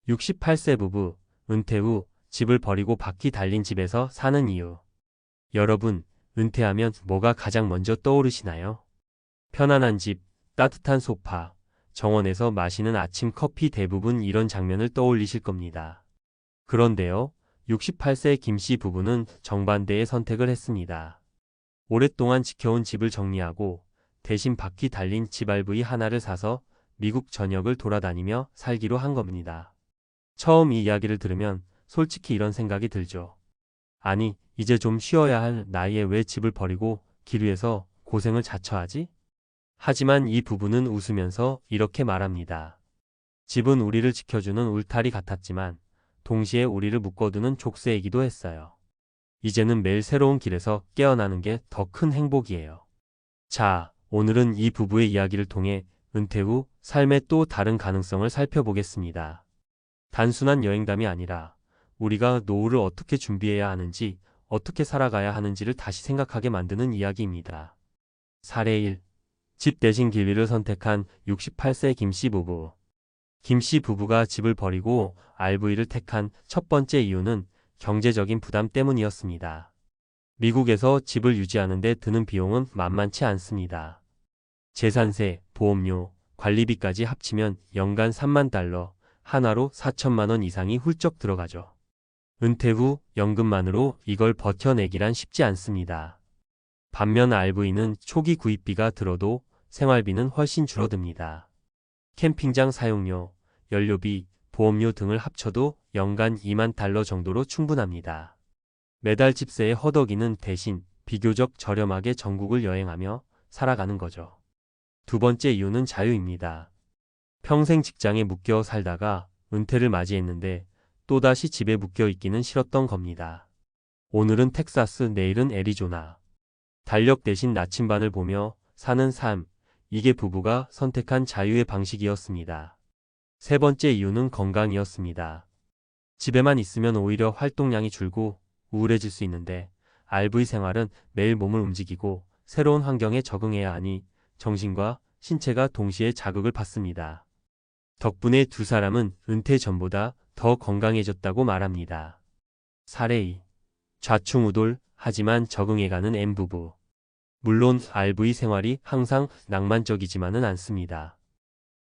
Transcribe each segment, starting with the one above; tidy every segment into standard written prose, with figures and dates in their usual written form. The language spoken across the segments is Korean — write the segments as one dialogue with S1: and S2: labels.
S1: 68세 부부, 은퇴 후 집을 버리고 바퀴 달린 집에서 사는 이유. 여러분, 은퇴하면 뭐가 가장 먼저 떠오르시나요? 편안한 집, 따뜻한 소파, 정원에서 마시는 아침 커피 대부분 이런 장면을 떠올리실 겁니다. 그런데요, 68세 김씨 부부는 정반대의 선택을 했습니다. 오랫동안 지켜온 집을 정리하고 대신 바퀴 달린 집 RV 하나를 사서 미국 전역을 돌아다니며 살기로 한 겁니다. 처음 이 이야기를 들으면 솔직히 이런 생각이 들죠. 아니, 이제 좀 쉬어야 할 나이에 왜 집을 버리고 길 위에서 고생을 자처하지? 하지만 이 부부는 웃으면서 이렇게 말합니다. 집은 우리를 지켜주는 울타리 같았지만 동시에 우리를 묶어두는 족쇄이기도 했어요. 이제는 매일 새로운 길에서 깨어나는 게 더 큰 행복이에요. 자, 오늘은 이 부부의 이야기를 통해 은퇴 후 삶의 또 다른 가능성을 살펴보겠습니다. 단순한 여행담이 아니라 우리가 노후를 어떻게 준비해야 하는지, 어떻게 살아가야 하는지를 다시 생각하게 만드는 이야기입니다. 사례 1. 집 대신 길 위를 선택한 68세 김씨 부부. 김씨 부부가 집을 버리고 RV를 택한 첫 번째 이유는 경제적인 부담 때문이었습니다. 미국에서 집을 유지하는 데 드는 비용은 만만치 않습니다. 재산세, 보험료, 관리비까지 합치면 연간 3만 달러, 한화로 4천만 원 이상이 훌쩍 들어가죠. 은퇴 후 연금만으로 이걸 버텨내기란 쉽지 않습니다. 반면 RV는 초기 구입비가 들어도 생활비는 훨씬 줄어듭니다. 캠핑장 사용료, 연료비, 보험료 등을 합쳐도 연간 2만 달러 정도로 충분합니다. 매달 집세에 허덕이는 대신 비교적 저렴하게 전국을 여행하며 살아가는 거죠. 두 번째 이유는 자유입니다. 평생 직장에 묶여 살다가 은퇴를 맞이했는데 또다시 집에 묶여 있기는 싫었던 겁니다. 오늘은 텍사스, 내일은 애리조나. 달력 대신 나침반을 보며 사는 삶, 이게 부부가 선택한 자유의 방식이었습니다. 세 번째 이유는 건강이었습니다. 집에만 있으면 오히려 활동량이 줄고 우울해질 수 있는데 RV 생활은 매일 몸을 움직이고 새로운 환경에 적응해야 하니 정신과 신체가 동시에 자극을 받습니다. 덕분에 두 사람은 은퇴 전보다 더 건강해졌다고 말합니다. 사례 2. 좌충우돌 하지만 적응해가는 M부부. 물론 RV 생활이 항상 낭만적이지만은 않습니다.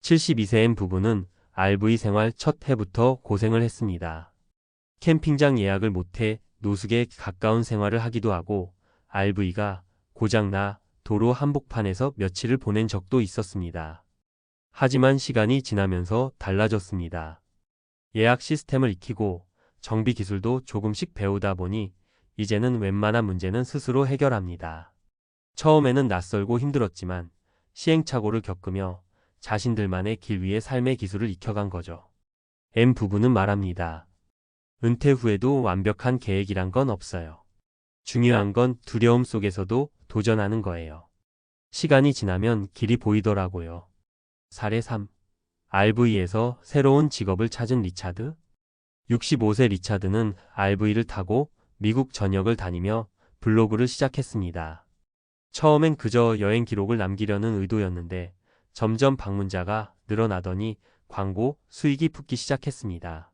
S1: 72세 M부부는 RV 생활 첫 해부터 고생을 했습니다. 캠핑장 예약을 못해 노숙에 가까운 생활을 하기도 하고 RV가 고장나 도로 한복판에서 며칠을 보낸 적도 있었습니다. 하지만 시간이 지나면서 달라졌습니다. 예약 시스템을 익히고 정비 기술도 조금씩 배우다 보니 이제는 웬만한 문제는 스스로 해결합니다. 처음에는 낯설고 힘들었지만 시행착오를 겪으며 자신들만의 길 위의 삶의 기술을 익혀간 거죠. M 부부는 말합니다. 은퇴 후에도 완벽한 계획이란 건 없어요. 중요한 건 두려움 속에서도 도전하는 거예요. 시간이 지나면 길이 보이더라고요. 사례 3. RV에서 새로운 직업을 찾은 리차드. 65세 리차드는 RV를 타고 미국 전역을 다니며 블로그를 시작했습니다. 처음엔 그저 여행 기록을 남기려는 의도였는데 점점 방문자가 늘어나더니 광고 수익이 붙기 시작했습니다.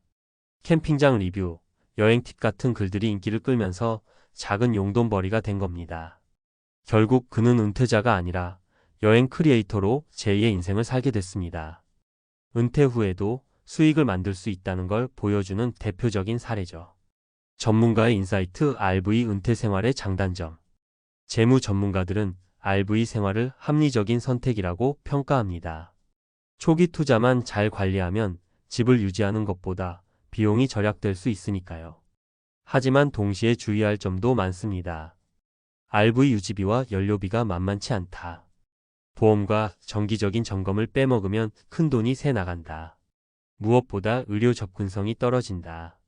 S1: 캠핑장 리뷰, 여행 팁 같은 글들이 인기를 끌면서 작은 용돈벌이가 된 겁니다. 결국 그는 은퇴자가 아니라 여행 크리에이터로 제2의 인생을 살게 됐습니다. 은퇴 후에도 수익을 만들 수 있다는 걸 보여주는 대표적인 사례죠. 전문가의 인사이트. RV 은퇴 생활의 장단점. 재무 전문가들은 RV 생활을 합리적인 선택이라고 평가합니다. 초기 투자만 잘 관리하면 집을 유지하는 것보다 비용이 절약될 수 있으니까요. 하지만 동시에 주의할 점도 많습니다. RV 유지비와 연료비가 만만치 않다. 보험과 정기적인 점검을 빼먹으면 큰돈이 새 나간다. 무엇보다 의료 접근성이 떨어진다.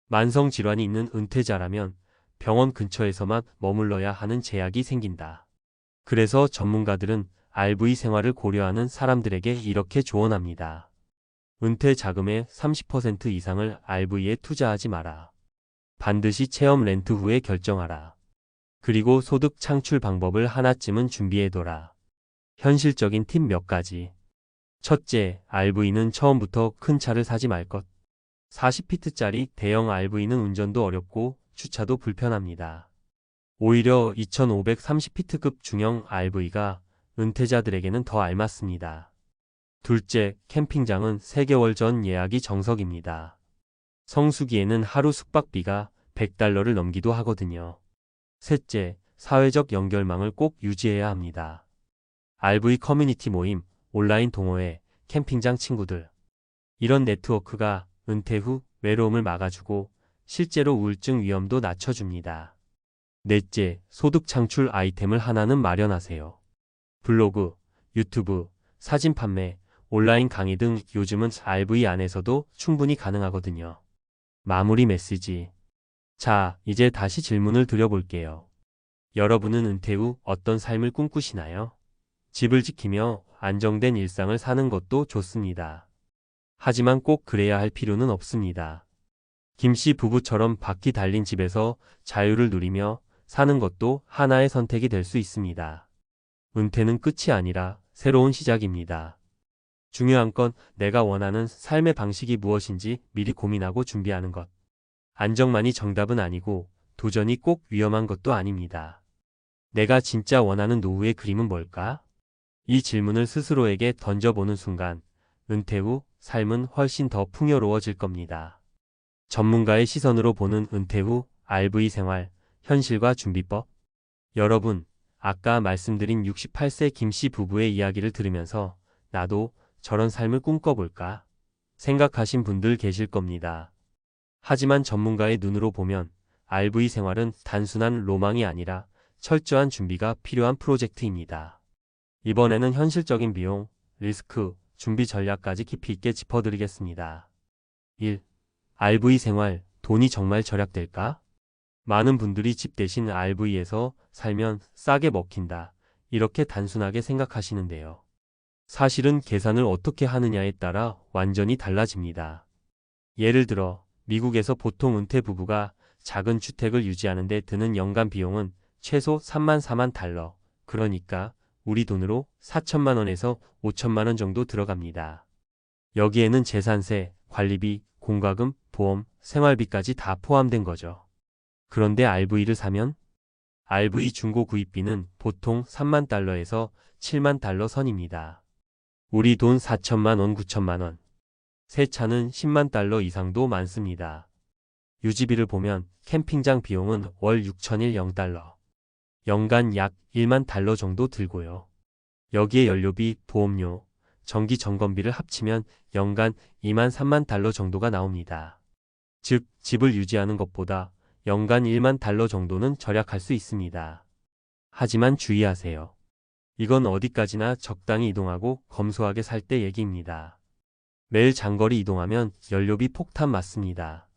S1: 만성질환이 있는 은퇴자라면 병원 근처에서만 머물러야 하는 제약이 생긴다. 그래서 전문가들은 RV 생활을 고려하는 사람들에게 이렇게 조언합니다. 은퇴 자금의 30% 이상을 RV에 투자하지 마라. 반드시 체험 렌트 후에 결정하라. 그리고 소득 창출 방법을 하나쯤은 준비해둬라. 현실적인 팁 몇 가지. 첫째, RV는 처음부터 큰 차를 사지 말 것. 40피트짜리 대형 RV는 운전도 어렵고 주차도 불편합니다. 오히려 2530피트급 중형 RV가 은퇴자들에게는 더 알맞습니다. 둘째, 캠핑장은 3개월 전 예약이 정석입니다. 성수기에는 하루 숙박비가 $100를 넘기도 하거든요. 셋째, 사회적 연결망을 꼭 유지해야 합니다. RV 커뮤니티 모임, 온라인 동호회, 캠핑장 친구들. 이런 네트워크가 은퇴 후 외로움을 막아주고 실제로 우울증 위험도 낮춰줍니다. 넷째, 소득 창출 아이템을 하나는 마련하세요. 블로그, 유튜브, 사진 판매, 온라인 강의 등 요즘은 RV 안에서도 충분히 가능하거든요. 마무리 메시지. 자, 이제 다시 질문을 드려볼게요. 여러분은 은퇴 후 어떤 삶을 꿈꾸시나요? 집을 지키며 안정된 일상을 사는 것도 좋습니다. 하지만 꼭 그래야 할 필요는 없습니다. 김씨 부부처럼 바퀴 달린 집에서 자유를 누리며 사는 것도 하나의 선택이 될 수 있습니다. 은퇴는 끝이 아니라 새로운 시작입니다. 중요한 건 내가 원하는 삶의 방식이 무엇인지 미리 고민하고 준비하는 것. 안정만이 정답은 아니고 도전이 꼭 위험한 것도 아닙니다. 내가 진짜 원하는 노후의 그림은 뭘까? 이 질문을 스스로에게 던져보는 순간 은퇴 후 삶은 훨씬 더 풍요로워질 겁니다. 전문가의 시선으로 보는 은퇴 후 RV 생활, 현실과 준비법. 여러분, 아까 말씀드린 68세 김씨 부부의 이야기를 들으면서 나도 저런 삶을 꿈꿔볼까 생각하신 분들 계실 겁니다. 하지만 전문가의 눈으로 보면 RV 생활은 단순한 로망이 아니라 철저한 준비가 필요한 프로젝트입니다. 이번에는 현실적인 비용, 리스크, 준비 전략까지 깊이 있게 짚어드리겠습니다. 1. RV 생활, 돈이 정말 절약될까? 많은 분들이 집 대신 RV에서 살면 싸게 먹힌다. 이렇게 단순하게 생각하시는데요. 사실은 계산을 어떻게 하느냐에 따라 완전히 달라집니다. 예를 들어 미국에서 보통 은퇴 부부가 작은 주택을 유지하는 데 드는 연간 비용은 최소 3만 달러, 그러니까 우리 돈으로 4천만 원에서 5천만 원 정도 들어갑니다. 여기에는 재산세, 관리비, 공과금, 보험, 생활비까지 다 포함된 거죠. 그런데 RV를 사면 RV 중고 구입비는 보통 3만 달러에서 7만 달러 선입니다. 우리 돈 4천만 원, 9천만 원. 새 차는 10만 달러 이상도 많습니다. 유지비를 보면 캠핑장 비용은 월 6,010달러. 연간 약 1만 달러 정도 들고요. 여기에 연료비, 보험료, 정기 점검비를 합치면 연간 2만 3만 달러 정도가 나옵니다. 즉, 집을 유지하는 것보다 연간 1만 달러 정도는 절약할 수 있습니다. 하지만 주의하세요. 이건 어디까지나 적당히 이동하고 검소하게 살 때 얘기입니다. 매일 장거리 이동하면 연료비 폭탄 맞습니다.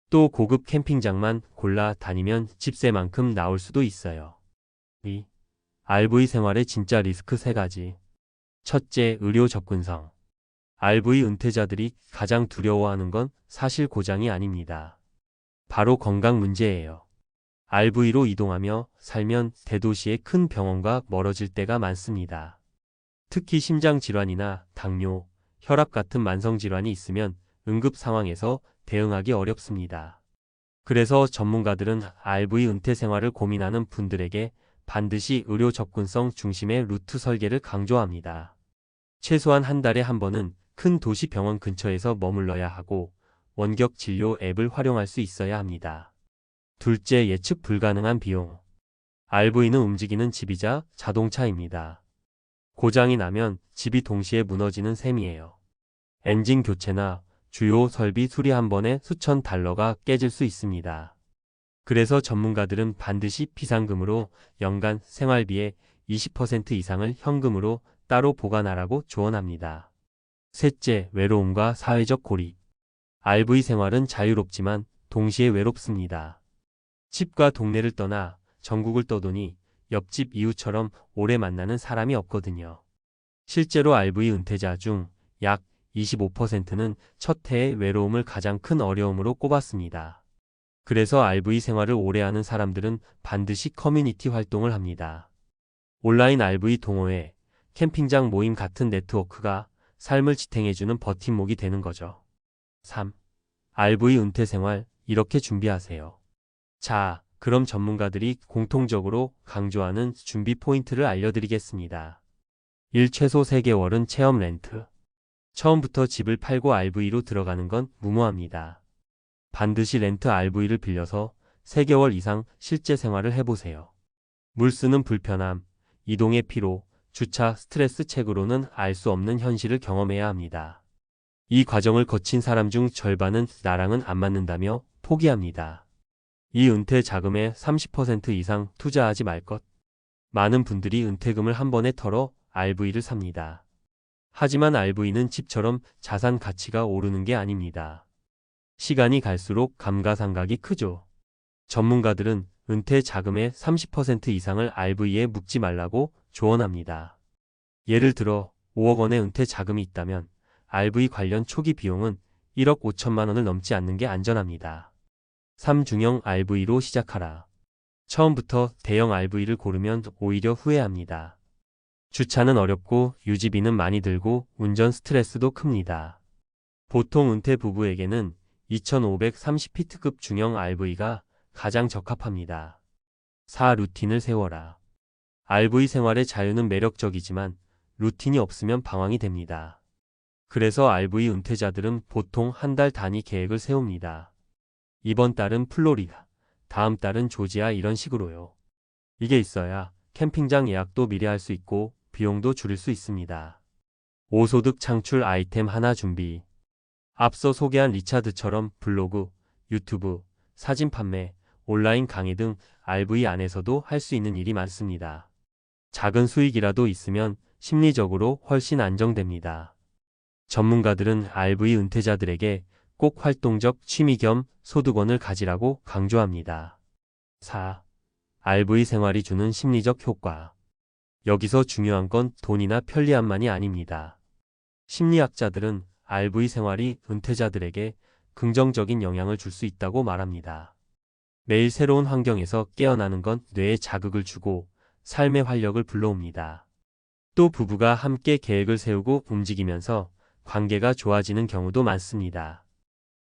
S1: 또 고급 캠핑장만 골라 다니면 집세만큼 나올 수도 있어요. 2. RV 생활의 진짜 리스크 3가지. 첫째, 의료 접근성. RV 은퇴자들이 가장 두려워하는 건 사실 고장이 아닙니다. 바로 건강 문제예요. RV로 이동하며 살면 대도시의 큰 병원과 멀어질 때가 많습니다. 특히 심장질환이나 당뇨, 혈압 같은 만성질환이 있으면 응급 상황에서 대응하기 어렵습니다. 그래서 전문가들은 RV 은퇴 생활을 고민하는 분들에게 반드시 의료 접근성 중심의 루트 설계를 강조합니다. 최소한 한 달에 한 번은 큰 도시 병원 근처에서 머물러야 하고 원격 진료 앱을 활용할 수 있어야 합니다. 둘째, 예측 불가능한 비용. RV는 움직이는 집이자 자동차입니다. 고장이 나면 집이 동시에 무너지는 셈이에요. 엔진 교체나 주요 설비 수리 한 번에 수천 달러가 깨질 수 있습니다. 그래서 전문가들은 반드시 비상금으로 연간 생활비의 20% 이상을 현금으로 따로 보관하라고 조언합니다. 셋째, 외로움과 사회적 고립. RV 생활은 자유롭지만 동시에 외롭습니다. 집과 동네를 떠나 전국을 떠도니 옆집 이웃처럼 오래 만나는 사람이 없거든요. 실제로 RV 은퇴자 중 약 25%는 첫 해의 외로움을 가장 큰 어려움으로 꼽았습니다. 그래서 RV 생활을 오래 하는 사람들은 반드시 커뮤니티 활동을 합니다. 온라인 RV 동호회, 캠핑장 모임 같은 네트워크가 삶을 지탱해주는 버팀목이 되는 거죠. 3. RV 은퇴 생활 이렇게 준비하세요. 자, 그럼 전문가들이 공통적으로 강조하는 준비 포인트를 알려드리겠습니다. 1. 최소 3개월은 체험 렌트. 처음부터 집을 팔고 RV로 들어가는 건 무모합니다. 반드시 렌트 RV를 빌려서 3개월 이상 실제 생활을 해보세요. 물 쓰는 불편함, 이동의 피로, 주차 스트레스 책으로는 알 수 없는 현실을 경험해야 합니다. 이 과정을 거친 사람 중 절반은 나랑은 안 맞는다며 포기합니다. 이 은퇴 자금의 30% 이상 투자하지 말 것. 많은 분들이 은퇴금을 한 번에 털어 RV를 삽니다. 하지만 RV는 집처럼 자산 가치가 오르는 게 아닙니다. 시간이 갈수록 감가상각이 크죠. 전문가들은 은퇴 자금의 30% 이상을 RV에 묻지 말라고 조언합니다. 예를 들어 5억 원의 은퇴 자금이 있다면 RV 관련 초기 비용은 1억 5천만 원을 넘지 않는 게 안전합니다. 3. 중형 RV로 시작하라. 처음부터 대형 RV를 고르면 오히려 후회합니다. 주차는 어렵고 유지비는 많이 들고 운전 스트레스도 큽니다. 보통 은퇴 부부에게는 2530피트급 중형 RV가 가장 적합합니다. 4. 루틴을 세워라. RV 생활의 자유는 매력적이지만 루틴이 없으면 방황이 됩니다. 그래서 RV 은퇴자들은 보통 한 달 단위 계획을 세웁니다. 이번 달은 플로리다, 다음 달은 조지아 이런 식으로요. 이게 있어야 캠핑장 예약도 미리 할 수 있고 비용도 줄일 수 있습니다. 5. 소득 창출 아이템 하나 준비. 앞서 소개한 리차드처럼 블로그, 유튜브, 사진 판매, 온라인 강의 등 RV 안에서도 할 수 있는 일이 많습니다. 작은 수익이라도 있으면 심리적으로 훨씬 안정됩니다. 전문가들은 RV 은퇴자들에게 꼭 활동적 취미 겸 소득원을 가지라고 강조합니다. 4. RV 생활이 주는 심리적 효과. 여기서 중요한 건 돈이나 편리함만이 아닙니다. 심리학자들은 RV 생활이 은퇴자들에게 긍정적인 영향을 줄 수 있다고 말합니다. 매일 새로운 환경에서 깨어나는 건 뇌에 자극을 주고 삶의 활력을 불러옵니다. 또 부부가 함께 계획을 세우고 움직이면서 관계가 좋아지는 경우도 많습니다.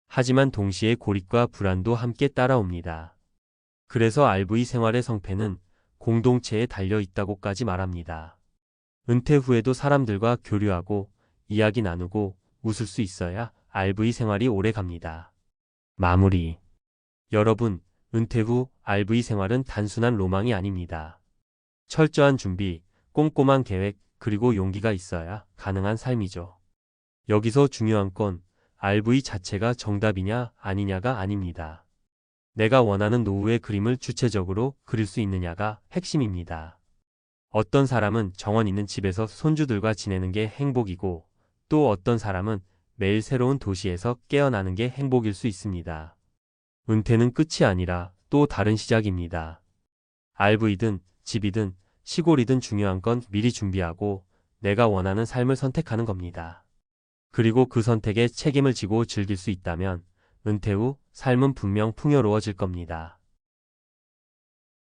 S1: 하지만 동시에 고립과 불안도 함께 따라옵니다. 그래서 RV 생활의 성패는 공동체에 달려 있다고까지 말합니다. 은퇴 후에도 사람들과 교류하고 이야기 나누고 웃을 수 있어야 RV 생활이 오래 갑니다. 마무리. 여러분, 은퇴 후 RV 생활은 단순한 로망이 아닙니다. 철저한 준비, 꼼꼼한 계획, 그리고 용기가 있어야 가능한 삶이죠. 여기서 중요한 건 RV 자체가 정답이냐 아니냐가 아닙니다. 내가 원하는 노후의 그림을 주체적으로 그릴 수 있느냐가 핵심입니다. 어떤 사람은 정원 있는 집에서 손주들과 지내는 게 행복이고 또 어떤 사람은 매일 새로운 도시에서 깨어나는 게 행복일 수 있습니다. 은퇴는 끝이 아니라 또 다른 시작입니다. RV든 집이든 시골이든 중요한 건 미리 준비하고 내가 원하는 삶을 선택하는 겁니다. 그리고 그 선택에 책임을 지고 즐길 수 있다면 은퇴 후 삶은 분명 풍요로워질 겁니다.